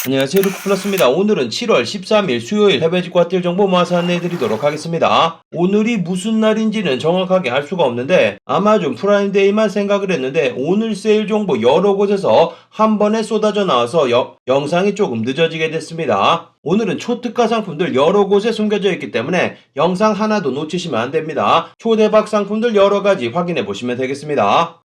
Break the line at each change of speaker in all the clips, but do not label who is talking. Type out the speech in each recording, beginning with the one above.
안녕하세요, 루크플러스입니다. 오늘은 7월 13일 수요일 해외 직구 핫딜 정보 모아서 안내해드리도록 하겠습니다. 오늘이 무슨 날인지는 정확하게 알 수가 없는데 아마존 프라임데이만 생각을 했는데 오늘 세일 정보 여러 곳에서 한 번에 쏟아져 나와서 영상이 조금 늦어지게 됐습니다. 오늘은 초특가 상품들 여러 곳에 숨겨져 있기 때문에 영상 하나도 놓치시면 안 됩니다. 초대박 상품들 여러 가지 확인해 보시면 되겠습니다.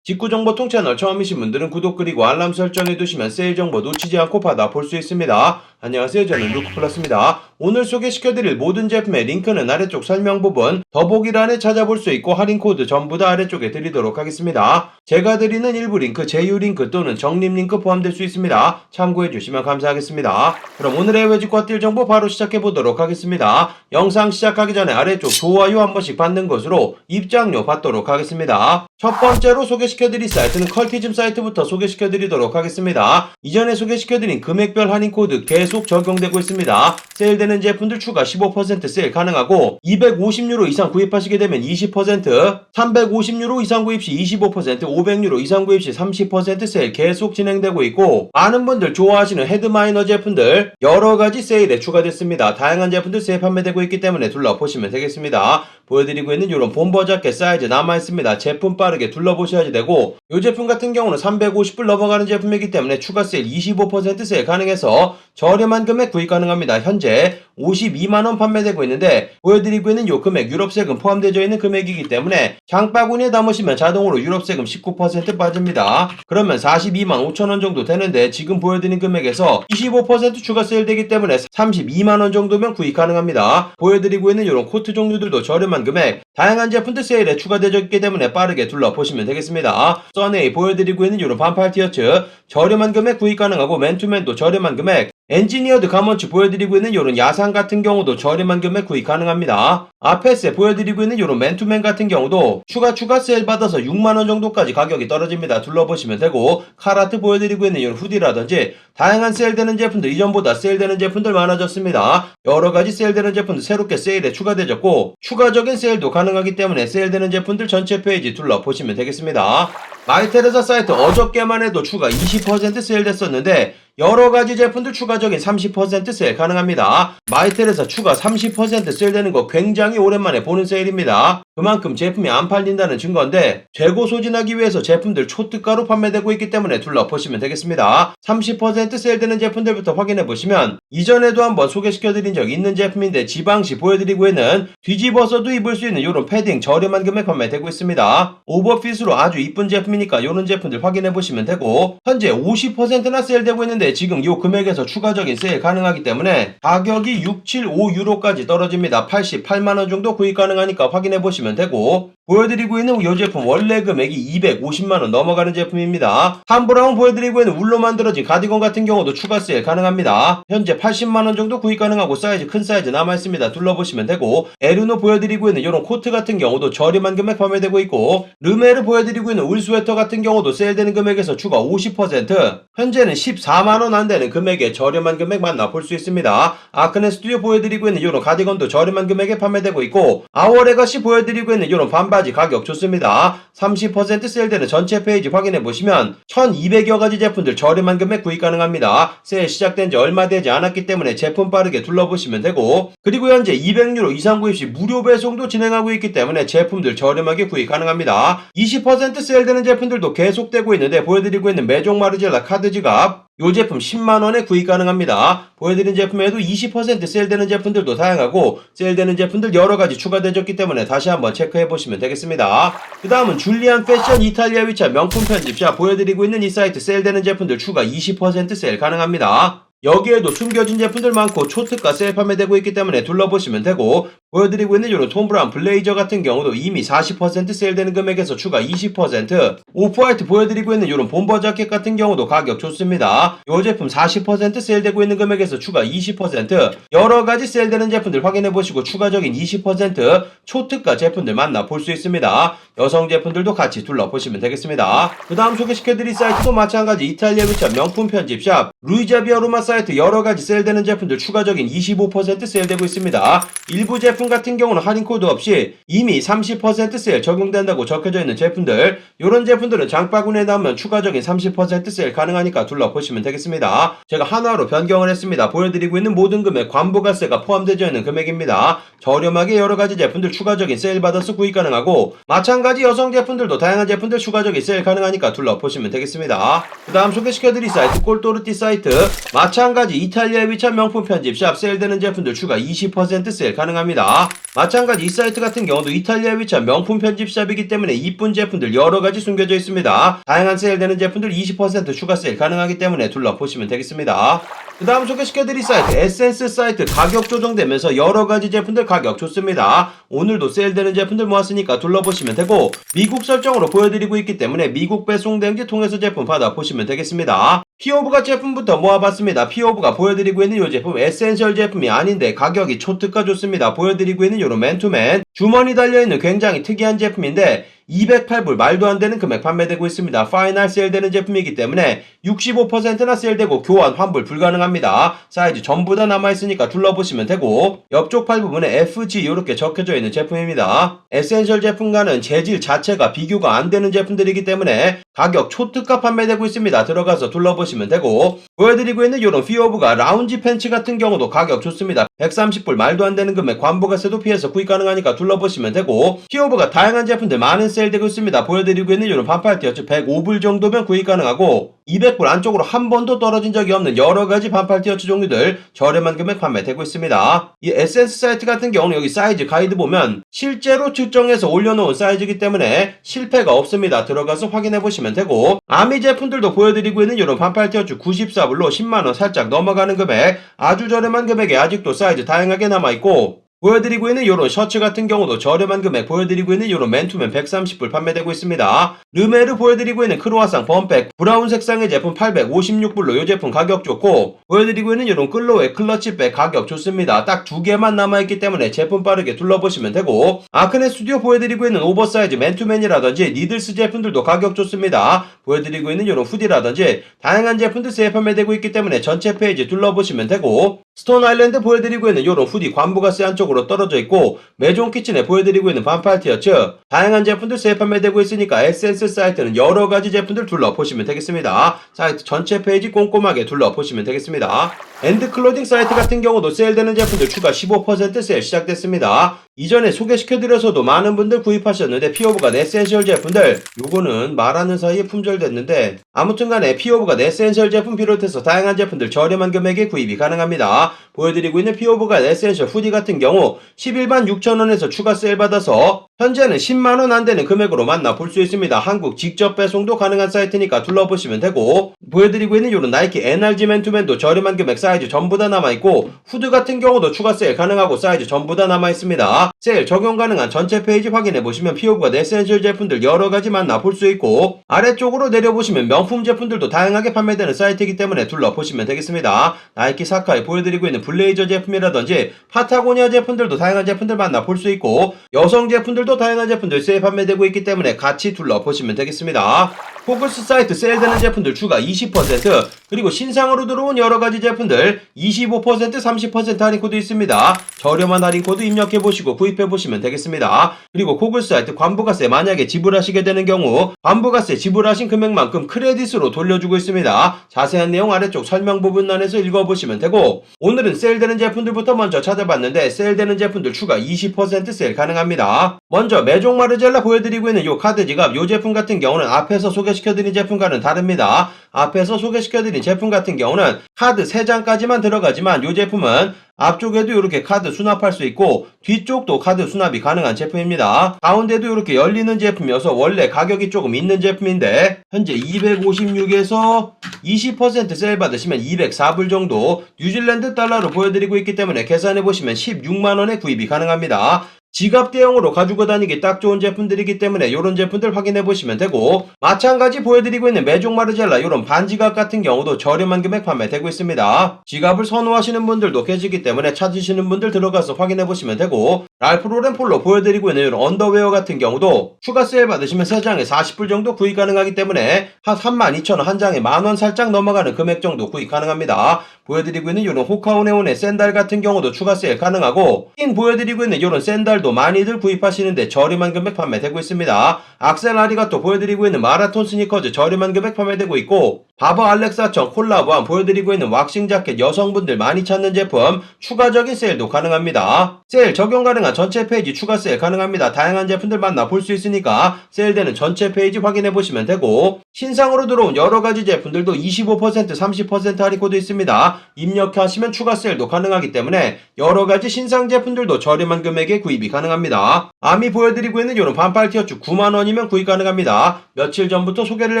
직구정보통 채널 처음이신 분들은 구독 그리고 알람 설정해두시면 세일 정보 놓치지 않고 받아볼 수 있습니다. 안녕하세요, 저는 루크플러스입니다. 오늘 소개시켜드릴 모든 제품의 링크는 아래쪽 설명 부분 더보기란에 찾아볼 수 있고 할인코드 전부 다 아래쪽에 드리도록 하겠습니다. 제가 드리는 일부 링크, 제휴 링크 또는 적립 링크 포함될 수 있습니다. 참고해주시면 감사하겠습니다. 그럼 오늘의 해외 직구 핫딜 정보 바로 시작해보도록 하겠습니다. 영상 시작하기 전에 아래쪽 좋아요 한 번씩 받는 것으로 입장료 받도록 하겠습니다. 첫 번째로 소개시켜드릴 사이트는 컬티즘 사이트부터 소개시켜드리도록 하겠습니다. 이전에 소개시켜드린 금액별 할인코드 계속 적용되고 있습니다. 세일되는 제품들 추가 15% 세일 가능하고 250유로 이상 구입하시게 되면 20%, 350유로 이상 구입 시 25%, 500유로 이상 구입 시 30% 세일 계속 진행되고 있고 많은 분들 좋아하시는 헤드마이너 제품들 여러가지 세일에 추가됐습니다. 다양한 제품들 세일 판매되고 있기 때문에 둘러보시면 되겠습니다. 보여드리고 있는 이런 본버 자켓 사이즈 남아있습니다. 제품 빠르게 둘러보셔야지 되고 이 제품 같은 경우는 350불 넘어가는 제품이기 때문에 추가 세일 25% 세일 가능해서 저렴한 금액 구입 가능합니다. 현재 52만원 판매되고 있는데 보여드리고 있는 이 금액 유럽세금 포함되어 있는 금액이기 때문에 장바구니에 담으시면 자동으로 유럽세금 19% 빠집니다. 그러면 42만 5천원 정도 되는데 지금 보여드린 금액에서 25% 추가 세일되기 때문에 32만원 정도면 구입 가능합니다. 보여드리고 있는 이런 코트 종류들도 저렴한 금액 다양한 제품들 세일에 추가되어 있기 때문에 빠르게 둘러보시면 되겠습니다. 써네이 보여드리고 있는 이런 반팔 티셔츠 저렴한 금액 구입 가능하고 맨투맨도 저렴한 금액 엔지니어드 가먼츠 보여드리고 있는 이런 야상 같은 경우도 저렴한 금액 구입 가능합니다. 아페스에 보여드리고 있는 이런 맨투맨 같은 경우도 추가 세일 받아서 6만원 정도까지 가격이 떨어집니다. 둘러보시면 되고 카라트 보여드리고 있는 이런 후디라든지 다양한 세일되는 제품들 이전보다 세일되는 제품들 많아졌습니다. 여러가지 세일되는 제품들 새롭게 세일에 추가되었고 추가적인 세일도 가능하기 때문에 세일되는 제품들 전체 페이지 둘러보시면 되겠습니다. 마이테레사 사이트 어저께만 해도 추가 20% 세일됐었는데 여러가지 제품들 추가적인 30% 세일 가능합니다. 마이텔에서 추가 30% 세일되는 거 굉장히 오랜만에 보는 세일입니다. 그만큼 제품이 안 팔린다는 증거인데 재고 소진하기 위해서 제품들 초특가로 판매되고 있기 때문에 둘러보시면 되겠습니다. 30% 세일되는 제품들부터 확인해보시면 이전에도 한번 소개시켜드린 적 있는 제품인데 지방시 보여드리고 있는 뒤집어서도 입을 수 있는 이런 패딩 저렴한 금액 판매되고 있습니다. 오버핏으로 아주 이쁜 제품이니까 이런 제품들 확인해보시면 되고 현재 50%나 세일되고 있는데 지금 이 금액에서 추가적인 세일 가능하기 때문에 가격이 675유로까지 떨어집니다. 88만원 정도 구입 가능하니까 확인해보시면 되고 보여드리고 있는 이 제품 원래 금액이 250만원 넘어가는 제품입니다. 탐브라운 보여드리고 있는 울로 만들어진 가디건 같은 경우도 추가 세일 가능합니다. 현재 80만원 정도 구입 가능하고 사이즈 큰 사이즈 남아있습니다. 둘러보시면 되고 에르노 보여드리고 있는 이런 코트 같은 경우도 저렴한 금액 판매되고 있고 르메르 보여드리고 있는 울 스웨터 같은 경우도 세일되는 금액에서 추가 50% 현재는 14만원 안되는 금액에 저렴한 금액 만나볼 수 있습니다. 아크네 스튜디오 보여드리고 있는 이런 가디건도 저렴한 금액에 판매되고 있고 아워레가시 보여드리고 있는 이런 반바지 가격 좋습니다. 30% 세일되는 전체 페이지 확인해보시면 1200여 가지 제품들 저렴한 금액 구입 가능합니다. 세일 시작된 지 얼마 되지 않았기 때문에 제품 빠르게 둘러보시면 되고 그리고 현재 200유로 이상 구입 시 무료 배송도 진행하고 있기 때문에 제품들 저렴하게 구입 가능합니다. 20% 세일되는 제품들도 계속되고 있는데 보여드리고 있는 메종 마르젤라 카드 지갑 이 제품 10만원에 구입 가능합니다. 보여드린 제품에도 20% 세일되는 제품들도 다양하고 세일되는 제품들 여러가지 추가되었기 때문에 다시 한번 체크해보시면 되겠습니다. 그 다음은 줄리안 패션 이탈리아 위치한 명품 편집샵 보여드리고 있는 이 사이트 세일되는 제품들 추가 20% 세일 가능합니다. 여기에도 숨겨진 제품들 많고 초특가 세일 판매되고 있기 때문에 둘러보시면 되고 보여드리고 있는 이런 톰 브라운 블레이저 같은 경우도 이미 40% 세일되는 금액에서 추가 20% 오프화이트 보여드리고 있는 이런 본버 자켓 같은 경우도 가격 좋습니다. 이 제품 40% 세일되고 있는 금액에서 추가 20% 여러가지 세일되는 제품들 확인해보시고 추가적인 20% 초특가 제품들 만나볼 수 있습니다. 여성 제품들도 같이 둘러보시면 되겠습니다. 그 다음 소개시켜드릴 사이트도 마찬가지 이탈리아 위치한 명품 편집샵 루이자 비아 로마 사이트 여러가지 세일되는 제품들 추가적인 25% 세일되고 있습니다. 일부 제품 제품 같은 경우는 할인 코드 없이 이미 30% 세일 적용된다고 적혀져 있는 제품들, 이런 제품들은 장바구니에 나오면 추가적인 30% 세일 가능하니까 둘러보시면 되겠습니다. 제가 하나로 변경을 했습니다. 보여드리고 있는 모든 금액 관부가세가 포함되어 있는 금액입니다. 저렴하게 여러가지 제품들 추가적인 세일 받아서 구입 가능하고, 마찬가지 여성 제품들도 다양한 제품들 추가적인 세일 가능하니까 둘러보시면 되겠습니다. 그 다음 소개시켜드릴 사이트 꼴또르띠 사이트, 마찬가지 이탈리아에 위치한 명품 편집샵, 세일되는 제품들 추가 20% 세일 가능합니다. 마찬가지 이 사이트 같은 경우도 이탈리아에 위치한 명품 편집샵이기 때문에 이쁜 제품들 여러가지 숨겨져 있습니다. 다양한 세일되는 제품들 20% 추가 세일 가능하기 때문에 둘러보시면 되겠습니다. 그 다음 소개시켜드릴 사이트 에센스 사이트, 가격 조정되면서 여러가지 제품들 가격 좋습니다. 오늘도 세일되는 제품들 모았으니까 둘러보시면 되고, 미국 설정으로 보여드리고 있기 때문에 미국 배송 대행지 통해서 제품 받아보시면 되겠습니다. 피오브가 제품부터 모아봤습니다. 피오브가 보여드리고 있는 이 제품 에센셜 제품이 아닌데 가격이 초특가 좋습니다. 보여드리고 있는 요런 맨투맨 주머니 달려있는 굉장히 특이한 제품인데 208불 말도 안 되는 금액 판매되고 있습니다. 파이널 세일되는 제품이기 때문에 65%나 세일되고 교환 환불 불가능합니다. 사이즈 전부 다 남아있으니까 둘러보시면 되고, 옆쪽 팔 부분에 FG 이렇게 적혀져 있는 제품입니다. 에센셜 제품과는 재질 자체가 비교가 안 되는 제품들이기 때문에 가격 초특가 판매되고 있습니다. 들어가서 둘러보시면 되고, 보여드리고 있는 이런 피오브가 라운지 팬츠 같은 경우도 가격 좋습니다. 130불 말도 안 되는 금액 관부가세도 피해서 구입 가능하니까 둘러보시면 되고, 피오브가 다양한 제품들 많은 세일되고 있습니다. 보여드리고 있는 이런 반팔 티셔츠 105불 정도면 구입 가능하고, 200불 안쪽으로 한 번도 떨어진 적이 없는 여러가지 반팔 티셔츠 종류들 저렴한 금액 판매되고 있습니다. 이 에센스 사이트 같은 경우는 여기 사이즈 가이드 보면 실제로 측정해서 올려놓은 사이즈이기 때문에 실패가 없습니다. 들어가서 확인해보시면 되고, 아미 제품들도 보여드리고 있는 이런 반팔 티셔츠 94불로 10만원 살짝 넘어가는 금액, 아주 저렴한 금액에 아직도 사이즈 다양하게 남아있고, 보여드리고 있는 이런 셔츠 같은 경우도 저렴한 금액, 보여드리고 있는 이런 맨투맨 130불 판매되고 있습니다. 르메르 보여드리고 있는 크로아상 범백 브라운 색상의 제품 856불로 이 제품 가격 좋고, 보여드리고 있는 이런 끌로의 클러치백 가격 좋습니다. 딱 두 개만 남아있기 때문에 제품 빠르게 둘러보시면 되고, 아크네 스튜디오 보여드리고 있는 오버사이즈 맨투맨이라든지 니들스 제품들도 가격 좋습니다. 보여드리고 있는 이런 후디라든지 다양한 제품들 세일 판매되고 있기 때문에 전체 페이지 둘러보시면 되고, 스톤 아일랜드 보여드리고 있는 이런 후디 관부가세 안쪽으로 떨어져 있고, 메종 키친에 보여드리고 있는 반팔 티셔츠 다양한 제품들 세일 판매되고 있으니까 에센스 사이트는 여러가지 제품들 둘러보시면 되겠습니다. 사이트 전체 페이지 꼼꼼하게 둘러보시면 되겠습니다. 엔드클로딩 사이트 같은 경우도 세일되는 제품들 추가 15% 세일 시작됐습니다. 이전에 소개시켜드려서도 많은 분들 구입하셨는데 피오브가 에센셜 제품들, 요거는 말하는 사이에 품절됐는데 아무튼간에 피오브가 에센셜 제품 비롯해서 다양한 제품들 저렴한 금액에 구입이 가능합니다. 보여드리고 있는 피오브가 에센셜 후디 같은 경우 11만 6천원에서 추가 세일 받아서 현재는 10만원 안되는 금액으로 만나볼 수 있습니다. 한국 직접 배송도 가능한 사이트니까 둘러보시면 되고, 보여드리고 있는 요런 나이키 NRG 맨투맨도 저렴한 금액 사이즈 전부 다 남아있고, 후드 같은 경우도 추가 세일 가능하고 사이즈 전부 다 남아있습니다. 세일 적용 가능한 전체 페이지 확인해보시면 피오브가 에센셜 제품들 여러가지 만나볼 수 있고, 아래쪽으로 내려보시면 명품 제품들도 다양하게 판매되는 사이트이기 때문에 둘러보시면 되겠습니다. 나이키 사카이 보여드리고 있는 블레이저 제품이라든지 파타고니아 제품들도 다양한 제품들 만나볼 수 있고, 여성 제품들도 다양한 제품들 세일 판매되고 있기 때문에 같이 둘러보시면 되겠습니다. 포커스 사이트 세일되는 제품들 추가 20%, 그리고 신상으로 들어온 여러가지 제품들 25%, 30% 할인 코드 있습니다. 저렴한 할인 코드 입력해보시고 구입해보시면 되겠습니다. 그리고 고글 사이트 관부가세 만약에 지불하시게 되는 경우 관부가세 지불하신 금액만큼 크레딧으로 돌려주고 있습니다. 자세한 내용 아래쪽 설명 부분란에서 읽어보시면 되고, 오늘은 세일되는 제품들부터 먼저 찾아봤는데 세일되는 제품들 추가 20% 세일 가능합니다. 먼저 메종 마르젤라 보여드리고 있는 이 카드 지갑, 이 제품 같은 경우는 앞에서 소개시켜드린 제품과는 다릅니다. 앞에서 소개시켜드린 제품 같은 경우는 카드 3장까지만 들어가지만 이 제품은 앞쪽에도 이렇게 카드 수납할 수 있고 뒤쪽도 카드 수납이 가능한 제품입니다. 가운데도 이렇게 열리는 제품이어서 원래 가격이 조금 있는 제품인데 현재 256에서 20% 세일 받으시면 204불 정도 뉴질랜드 달러로 보여드리고 있기 때문에 계산해보시면 16만원에 구입이 가능합니다. 지갑 대용으로 가지고 다니기 딱 좋은 제품들이기 때문에 이런 제품들 확인해보시면 되고, 마찬가지 보여드리고 있는 메종 마르젤라 이런 반지갑 같은 경우도 저렴한 금액 판매되고 있습니다. 지갑을 선호하시는 분들도 계시기 때문에 찾으시는 분들 들어가서 확인해보시면 되고, 랄프 로렌 폴로 보여드리고 있는 이런 언더웨어 같은 경우도 추가 세일 받으시면 3장에 40불 정도 구입 가능하기 때문에 한 32,000원 한 장에 만원 살짝 넘어가는 금액 정도 구입 가능합니다. 보여드리고 있는 이런 호카오네온의 샌들 같은 경우도 추가 세일 가능하고, 긴 보여드리고 있는 이런 샌들도 많이들 구입하시는데 저렴한 금액 판매되고 있습니다. 악셀 아리가또 보여드리고 있는 마라톤 스니커즈 저렴한 금액 판매되고 있고, 바버 알렉사청 콜라보한 보여드리고 있는 왁싱 자켓 여성분들 많이 찾는 제품 추가적인 세일도 가능합니다. 세일 적용 가능한 전체 페이지 추가 세일 가능합니다. 다양한 제품들 만나볼 수 있으니까 세일되는 전체 페이지 확인해 보시면 되고, 신상으로 들어온 여러가지 제품들도 25% 30% 할인 코드 있습니다. 입력하시면 추가 세일도 가능하기 때문에 여러가지 신상 제품들도 저렴한 금액에 구입이 가능합니다. 아미 보여드리고 있는 이런 반팔 티셔츠 9만원이면 구입 가능합니다. 며칠 전부터 소개를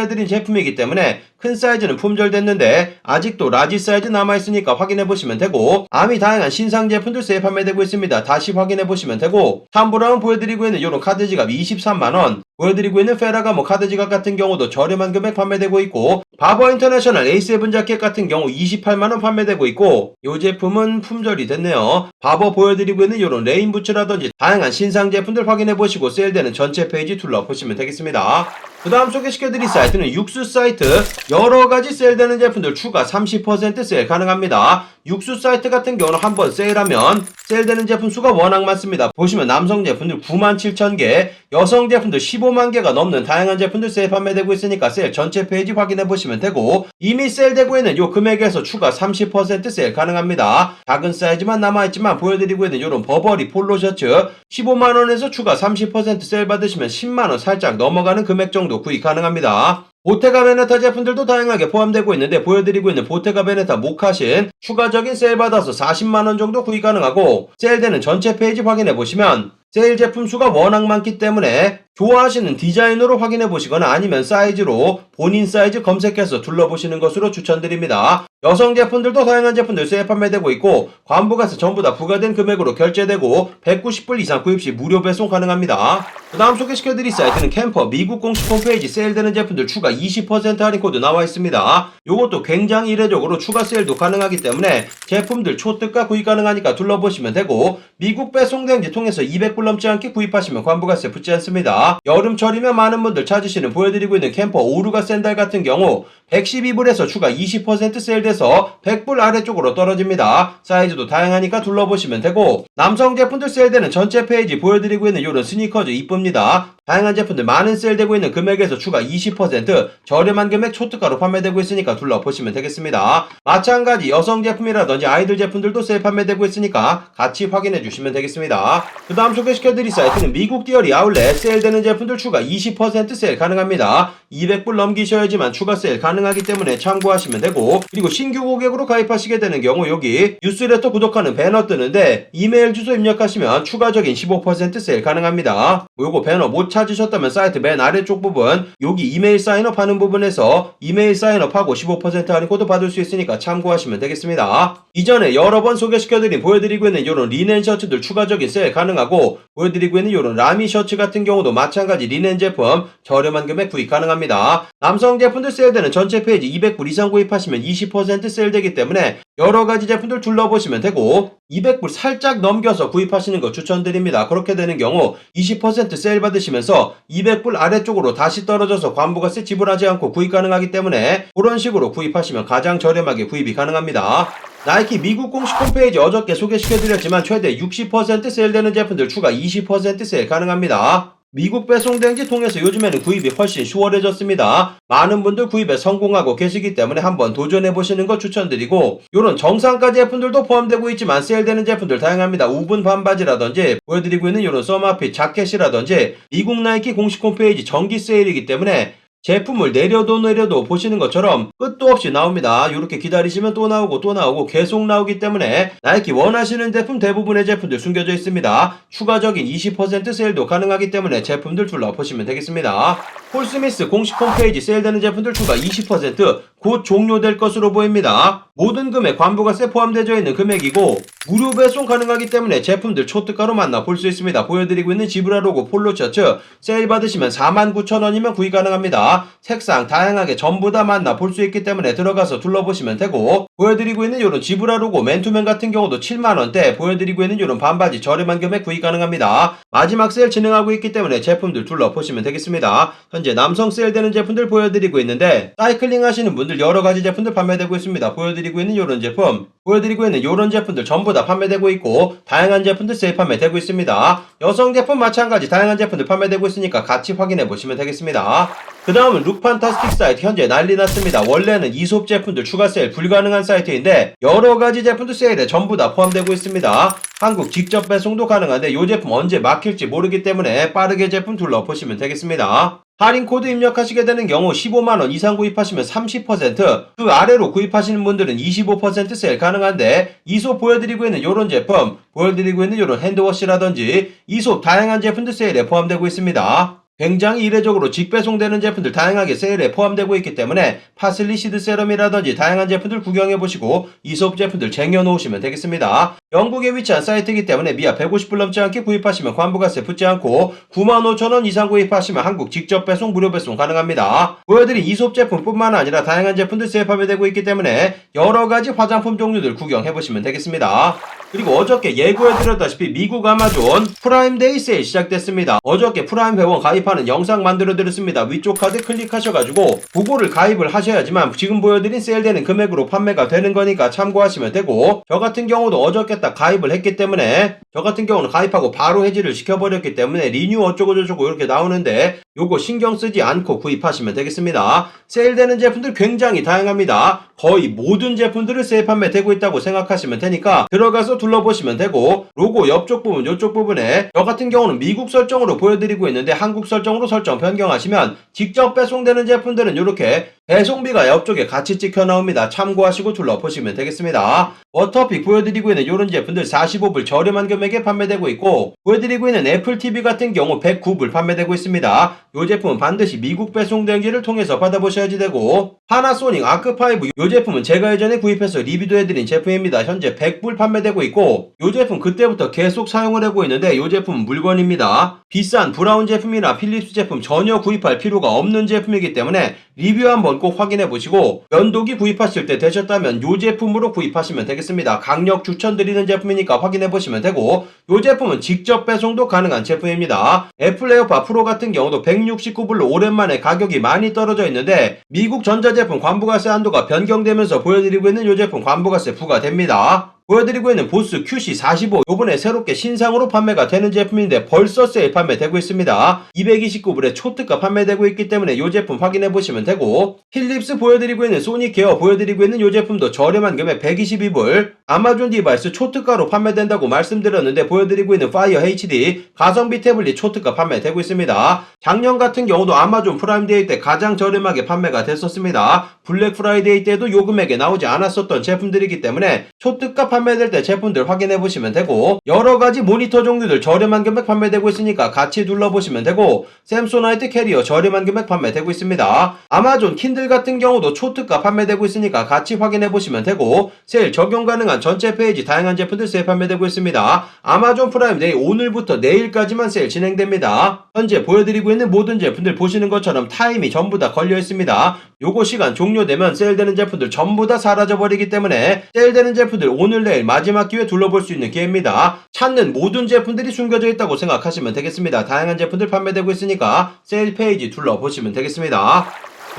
해드린 제품이기 때문에 큰 사이즈는 품절됐는데 아직도 라지 사이즈 남아있으니까 확인해보시면 되고, 아미 다양한 신상 제품들 세일 판매되고 있습니다. 다시 확인해보시면 되고, 탐브라운 보여드리고 있는 이런 카드 지갑 23만원, 보여드리고 있는 페라가모 카드 지갑 같은 경우도 저렴한 금액 판매되고 있고, 바버 인터내셔널 A7 자켓 같은 경우 28만원 판매되고 있고, 이 제품은 품절이 됐네요. 바버 보여드리고 있는 이런 레인 부츠라든지 다양한 신상 제품들 확인해보시고 세일되는 전체 페이지 둘러보시면 되겠습니다. 그 다음 소개시켜드릴 사이트는 육수 사이트. 여러가지 세일되는 제품들 추가 30% 세일 가능합니다. 육수 사이트 같은 경우는 한번 세일하면 세일되는 제품 수가 워낙 많습니다. 보시면 남성 제품들 97,000개, 여성 제품들 15만 개가 넘는 다양한 제품들 세일 판매되고 있으니까 세일 전체 페이지 확인해보시면 되고, 이미 세일되고 있는 요 금액에서 추가 30% 세일 가능합니다. 작은 사이즈만 남아있지만 보여드리고 있는 요런 버버리 폴로 셔츠 15만원에서 추가 30% 세일 받으시면 10만원 살짝 넘어가는 금액 정도 구입 가능합니다. 보테가 베네타 제품들도 다양하게 포함되고 있는데, 보여드리고 있는 보테가 베네타 모카신 추가적인 세일 받아서 40만원 정도 구입 가능하고, 세일되는 전체 페이지 확인해보시면 세일 제품 수가 워낙 많기 때문에 좋아하시는 디자인으로 확인해보시거나 아니면 사이즈로 본인 사이즈 검색해서 둘러보시는 것으로 추천드립니다. 여성 제품들도 다양한 제품들 세일 판매되고 있고, 관부가세 전부 다 부과된 금액으로 결제되고 190불 이상 구입 시 무료 배송 가능합니다. 그 다음 소개시켜드릴 사이트는 캠퍼 미국 공식 홈페이지 세일되는 제품들 추가 20% 할인 코드 나와 있습니다. 요것도 굉장히 이례적으로 추가 세일도 가능하기 때문에 제품들 초특가 구입 가능하니까 둘러보시면 되고, 미국 배송 대행지 통해서 200불 넘지 않게 구입하시면 관부가세 붙지 않습니다. 여름철이면 많은 분들 찾으시는 보여드리고 있는 캠퍼 오르가 샌들 같은 경우 112불에서 추가 20% 세일돼서 100불 아래쪽으로 떨어집니다. 사이즈도 다양하니까 둘러보시면 되고, 남성 제품들 세일되는 전체 페이지 보여드리고 있는 이런 스니커즈 이쁩니다. 다양한 제품들 많은 세일되고 있는 금액에서 추가 20% 저렴한 금액 초특가로 판매되고 있으니까 둘러보시면 되겠습니다. 마찬가지 여성 제품이라든지 아이들 제품들도 세일 판매되고 있으니까 같이 확인해 주시면 되겠습니다. 그 다음 소개시켜드릴 사이트는 미국 디어리 아울렛 세일되는 제품들 추가 20% 세일 가능합니다. 200불 넘기셔야지만 추가 세일 가능하기 때문에 참고하시면 되고, 그리고 신규 고객으로 가입하시게 되는 경우 여기 뉴스레터 구독하는 배너 뜨는데 이메일 주소 입력하시면 추가적인 15% 세일 가능합니다. 요거 배너 못 찾으셨다면 사이트 맨 아래쪽 부분 여기 이메일 사인업 하는 부분에서 이메일 사인업하고 15% 할인 코드 받을 수 있으니까 참고하시면 되겠습니다. 이전에 여러 번 소개시켜드린 보여드리고 있는 이런 리넨 셔츠들 추가적인 세일 가능하고, 보여드리고 있는 이런 라미 셔츠 같은 경우도 마찬가지 리넨 제품 저렴한 금액 구입 가능합니다. 남성 제품들 세일되는 전체 페이지 200불 이상 구입하시면 20% 세일되기 때문에 여러가지 제품들 둘러보시면 되고, 200불 살짝 넘겨서 구입하시는 거 추천드립니다. 그렇게 되는 경우 20% 세일 받으시면서 200불 아래쪽으로 다시 떨어져서 관부가세 지불하지 않고 구입 가능하기 때문에 그런 식으로 구입하시면 가장 저렴하게 구입이 가능합니다. 나이키 미국 공식 홈페이지 어저께 소개시켜드렸지만 최대 60% 세일되는 제품들 추가 20% 세일 가능합니다. 미국 배송 대행지 통해서 요즘에는 구입이 훨씬 수월해졌습니다. 많은 분들 구입에 성공하고 계시기 때문에 한번 도전해보시는 거 추천드리고, 요런 정상가 제품들도 포함되고 있지만 세일되는 제품들 다양합니다. 우분 반바지라든지 보여드리고 있는 요런 서머핏 자켓이라든지 미국 나이키 공식 홈페이지 정기 세일이기 때문에 제품을 내려도 보시는 것처럼 끝도 없이 나옵니다. 이렇게 기다리시면 또 나오고 계속 나오기 때문에 나이키 원하시는 제품 대부분의 제품들 숨겨져 있습니다. 추가적인 20% 세일도 가능하기 때문에 제품들 둘러보시면 되겠습니다. 폴스미스 공식 홈페이지 세일되는 제품들 추가 20% 곧 종료될 것으로 보입니다. 모든 금액 관부가세 포함되어 있는 금액이고 무료 배송 가능하기 때문에 제품들 초특가로 만나볼 수 있습니다. 보여드리고 있는 지브라 로고 폴로 셔츠 세일 받으시면 49,000원이면 구입 가능합니다. 색상 다양하게 전부 다 만나볼 수 있기 때문에 들어가서 둘러보시면 되고, 보여드리고 있는 이런 지브라 로고 맨투맨 같은 경우도 7만원대, 보여드리고 있는 이런 반바지 저렴한 금액 구입 가능합니다. 마지막 세일 진행하고 있기 때문에 제품들 둘러보시면 되겠습니다. 현재 남성 세일되는 제품들 보여드리고 있는데 사이클링 하시는 분들 여러가지 제품들 판매되고 있습니다. 보여드리고 있는 요런 제품, 보여드리고 있는 요런 제품들 전부 다 판매되고 있고 다양한 제품들 세일 판매되고 있습니다. 여성 제품 마찬가지 다양한 제품들 판매되고 있으니까 같이 확인해 보시면 되겠습니다. 그 다음은 룩판타스틱 사이트 현재 난리 났습니다. 원래는 이솝 제품들 추가 세일 불가능한 사이트인데 여러가지 제품들 세일에 전부 다 포함되고 있습니다. 한국 직접 배송도 가능한데 이 제품 언제 막힐지 모르기 때문에 빠르게 제품 둘러보시면 되겠습니다. 할인 코드 입력하시게 되는 경우 15만원 이상 구입하시면 30%, 그 아래로 구입하시는 분들은 25% 세일 가능한데 이솝 보여드리고 있는 요런 제품, 보여드리고 있는 요런 핸드워시라든지 이솝 다양한 제품들 세일에 포함되고 있습니다. 굉장히 이례적으로 직배송되는 제품들 다양하게 세일에 포함되고 있기 때문에 파슬리 시드 세럼이라든지 다양한 제품들 구경해보시고 이솝 제품들 쟁여놓으시면 되겠습니다. 영국에 위치한 사이트이기 때문에 미아 150불 넘지 않게 구입하시면 관부가세 붙지 않고 95,000원 이상 구입하시면 한국 직접 배송 무료 배송 가능합니다. 보여드린 이솝 제품뿐만 아니라 다양한 제품들 세일 판매되고 있기 때문에 여러가지 화장품 종류들 구경해보시면 되겠습니다. 그리고 어저께 예고해드렸다시피 미국 아마존 프라임데이 세일 시작됐습니다. 어저께 프라임 회원 가입하는 영상 만들어드렸습니다. 위쪽 카드 클릭하셔가지고 그거를 가입을 하셔야지만 지금 보여드린 세일되는 금액으로 판매가 되는 거니까 참고하시면 되고, 저 같은 경우도 어저께 딱 가입을 했기 때문에 저 같은 경우는 가입하고 바로 해지를 시켜버렸기 때문에 리뉴 어쩌고저쩌고 이렇게 나오는데 요거 신경 쓰지 않고 구입하시면 되겠습니다. 세일되는 제품들 굉장히 다양합니다. 거의 모든 제품들을 세일 판매되고 있다고 생각하시면 되니까 들어가서 둘러보시면 되고, 로고 옆쪽 부분 요쪽 부분에 저 같은 경우는 미국 설정으로 보여드리고 있는데 한국 설정으로 설정 변경하시면 직접 배송되는 제품들은 이렇게 배송비가 옆쪽에 같이 찍혀 나옵니다. 참고하시고 둘러보시면 되겠습니다. 워터픽 보여드리고 있는 이런 제품들 45불 저렴한 금액에 판매되고 있고, 보여드리고 있는 애플TV 같은 경우 109불 판매되고 있습니다. 이 제품은 반드시 미국 배송 대행지를 통해서 받아보셔야지 되고, 파나소닉 아크5 이 제품은 제가 예전에 구입해서 리뷰도 해드린 제품입니다. 현재 100불 판매되고 있고, 이 제품 그때부터 계속 사용을 하고 있는데 이 제품은 물건입니다. 비싼 브라운 제품이나 필립스 제품 전혀 구입할 필요가 없는 제품이기 때문에 리뷰 한번 꼭 확인해 보시고 면도기 구입하실 때 되셨다면 이 제품으로 구입하시면 되겠습니다. 강력 추천드리는 제품이니까 확인해 보시면 되고, 이 제품은 직접 배송도 가능한 제품입니다. 애플 에어팟 프로 같은 경우도 169불로 오랜만에 가격이 많이 떨어져 있는데 미국 전자제품 관부가세 한도가 변경되면서 보여드리고 있는 이 제품 관부가세 부과됩니다. 보여드리고 있는 보스 QC45 요번에 새롭게 신상으로 판매가 되는 제품인데 벌써 세일 판매되고 있습니다. 229불에 초특가 판매되고 있기 때문에 이 제품 확인해보시면 되고, 필립스 보여드리고 있는 소닉 계어 보여드리고 있는 이 제품도 저렴한 금액 122불, 아마존 디바이스 초특가로 판매된다고 말씀드렸는데 보여드리고 있는 파이어 HD 가성비 태블릿 초특가 판매되고 있습니다. 작년 같은 경우도 아마존 프라임데이 때 가장 저렴하게 판매가 됐었습니다. 블랙 프라이데이 때도 요 금액에 나오지 않았었던 제품들이기 때문에 초특가 판매될 때 제품들 확인해보시면 되고, 여러가지 모니터 종류들 저렴한 금액 판매되고 있으니까 같이 둘러보시면 되고, 샘소나이트 캐리어 저렴한 금액 판매되고 있습니다. 아마존 킨들 같은 경우도 초특가 판매되고 있으니까 같이 확인해보시면 되고, 세일 적용 가능한 전체 페이지 다양한 제품들 세일 판매되고 있습니다. 아마존 프라임데이 오늘부터 내일까지만 세일 진행됩니다. 현재 보여드리고 있는 모든 제품들 보시는 것처럼 타임이 전부 다 걸려 있습니다. 요거 시간 종료되면 세일되는 제품들 전부 다 사라져버리기 때문에 세일되는 제품들 오늘 내일 마지막 기회 둘러볼 수 있는 기회입니다. 찾는 모든 제품들이 숨겨져 있다고 생각하시면 되겠습니다. 다양한 제품들 판매되고 있으니까 세일 페이지 둘러보시면 되겠습니다.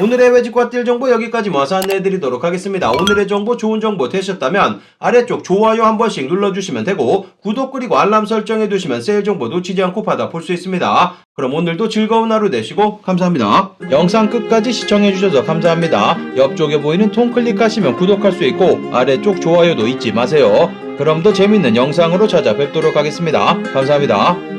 오늘의 외직과 뛸 정보 여기까지 모아서 안내해드리도록 하겠습니다. 오늘의 정보 좋은 정보 되셨다면 아래쪽 좋아요 한 번씩 눌러주시면 되고, 구독 그리고 알람 설정해두시면 세일 정보 놓치지 않고 받아볼 수 있습니다. 그럼 오늘도 즐거운 하루 되시고 감사합니다. 영상 끝까지 시청해주셔서 감사합니다. 옆쪽에 보이는 통 클릭하시면 구독할 수 있고 아래쪽 좋아요도 잊지 마세요. 그럼 더 재밌는 영상으로 찾아뵙도록 하겠습니다. 감사합니다.